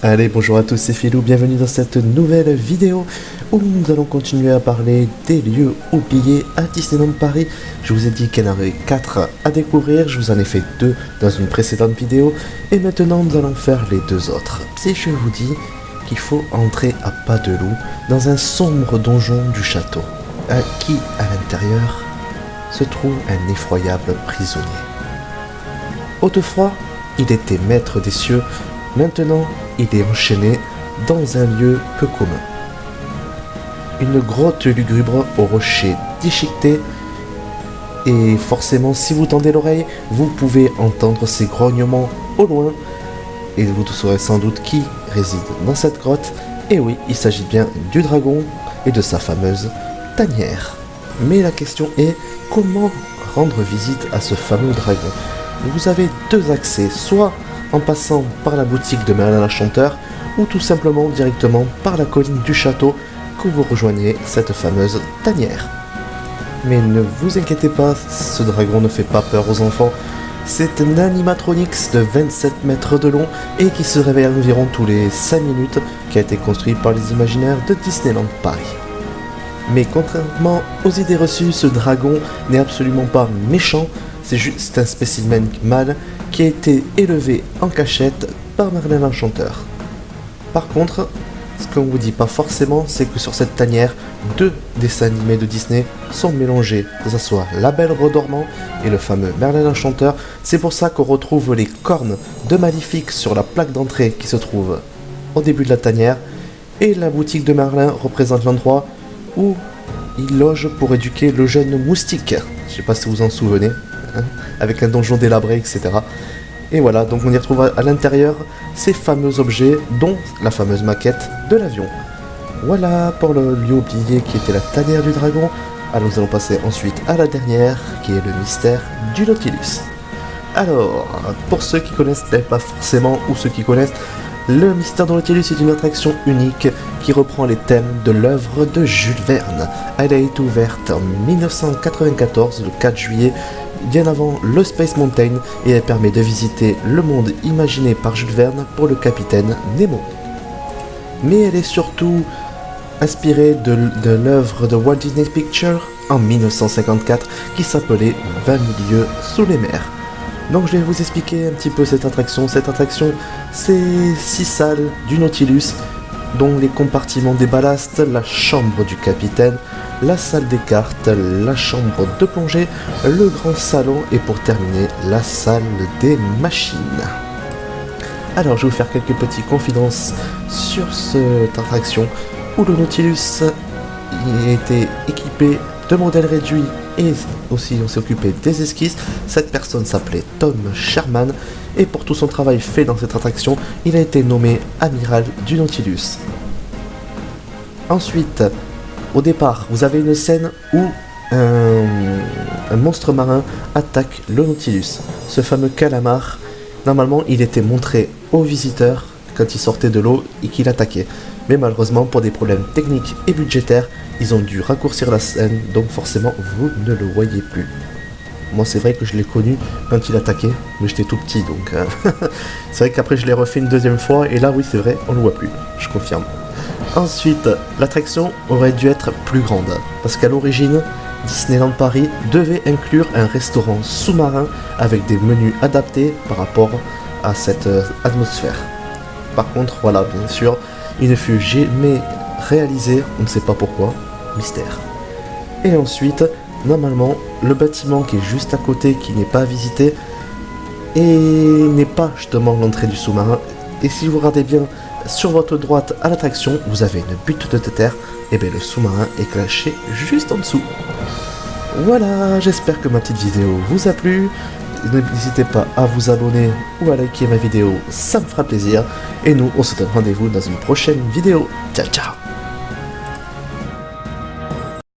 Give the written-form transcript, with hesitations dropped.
Allez, bonjour à tous, c'est Philou, bienvenue dans cette nouvelle vidéo où nous allons continuer à parler des lieux oubliés à Disneyland Paris. Je vous ai dit qu'il y en avait 4 à découvrir, je vous en ai fait 2 dans une précédente vidéo et maintenant nous allons faire les 2 autres. Et je vous dis qu'il faut entrer à pas de loup dans un sombre donjon du château, qui à l'intérieur se trouve un effroyable prisonnier. Autrefois, il était maître des cieux. Maintenant, il est enchaîné dans un lieu peu commun. Une grotte lugubre aux rochers déchiquetés, et forcément, si vous tendez l'oreille, vous pouvez entendre ces grognements au loin, et vous saurez sans doute qui réside dans cette grotte. Et oui, il s'agit bien du dragon et de sa fameuse tanière. Mais la question est, comment rendre visite à ce fameux dragon ? Vous avez 2 accès, soit en passant par la boutique de Merlin l'Enchanteur, ou tout simplement directement par la colline du château que vous rejoignez cette fameuse tanière. Mais ne vous inquiétez pas, ce dragon ne fait pas peur aux enfants. C'est un animatronics de 27 mètres de long et qui se réveille environ tous les 5 minutes, qui a été construit par les imaginaires de Disneyland Paris. Mais contrairement aux idées reçues, ce dragon n'est absolument pas méchant, c'est juste un spécimen mâle qui a été élevé en cachette par Merlin l'Enchanteur. Par contre, ce qu'on ne vous dit pas forcément, c'est que sur cette tanière, 2 dessins animés de Disney sont mélangés, que ce soit La Belle Redormant et le fameux Merlin l'Enchanteur. C'est pour ça qu'on retrouve les cornes de Maléfique sur la plaque d'entrée qui se trouve au début de la tanière, et la boutique de Merlin représente l'endroit où il loge pour éduquer le jeune moustique. Je sais pas si vous en souvenez, avec un donjon délabré, etc. Et voilà, donc on y retrouve à l'intérieur ces fameux objets, dont la fameuse maquette de l'avion. Voilà pour le lieu oublié qui était la tanière du dragon. Alors nous allons passer ensuite à la dernière, qui est le mystère du Nautilus. Alors, pour ceux qui connaissent pas forcément, ou ceux qui connaissent, le mystère du Nautilus est une attraction unique qui reprend les thèmes de l'œuvre de Jules Verne. Elle a été ouverte en 1994, le 4 juillet, bien avant le Space Mountain, et elle permet de visiter le monde imaginé par Jules Verne pour le capitaine Nemo. Mais elle est surtout inspirée de l'œuvre de Walt Disney Pictures en 1954 qui s'appelait 20 000 lieues sous les mers. Donc je vais vous expliquer un petit peu cette attraction. Cette attraction, c'est 6 salles du Nautilus, dont les compartiments des ballasts, la chambre du capitaine, la salle des cartes, la chambre de plongée, le grand salon et pour terminer, la salle des machines. Alors je vais vous faire quelques petites confidences sur cette attraction où le Nautilus a été équipé de modèles réduits et aussi on s'est occupé des esquisses. Cette personne s'appelait Tom Sherman et pour tout son travail fait dans cette attraction, il a été nommé amiral du Nautilus. Ensuite, au départ, vous avez une scène où un monstre marin attaque le Nautilus. Ce fameux calamar, normalement, il était montré aux visiteurs quand il sortait de l'eau et qu'il attaquait. Mais malheureusement, pour des problèmes techniques et budgétaires, ils ont dû raccourcir la scène, donc forcément, vous ne le voyez plus. Moi, c'est vrai que je l'ai connu quand il attaquait, mais j'étais tout petit, donc... c'est vrai qu'après, je l'ai refait une deuxième fois, et là, oui, c'est vrai, on le voit plus, je confirme. Ensuite, l'attraction aurait dû être plus grande, parce qu'à l'origine, Disneyland Paris devait inclure un restaurant sous-marin avec des menus adaptés par rapport à cette atmosphère. Par contre, voilà, bien sûr, il ne fut jamais réalisé, on ne sait pas pourquoi, mystère. Et ensuite, normalement, le bâtiment qui est juste à côté, qui n'est pas visité, et n'est pas justement l'entrée du sous-marin. Et si vous regardez bien sur votre droite à l'attraction, vous avez une butte de terre, et bien le sous-marin est caché juste en dessous. Voilà, j'espère que ma petite vidéo vous a plu. N'hésitez pas à vous abonner ou à liker ma vidéo, ça me fera plaisir. Et nous, on se donne rendez-vous dans une prochaine vidéo. Ciao, ciao!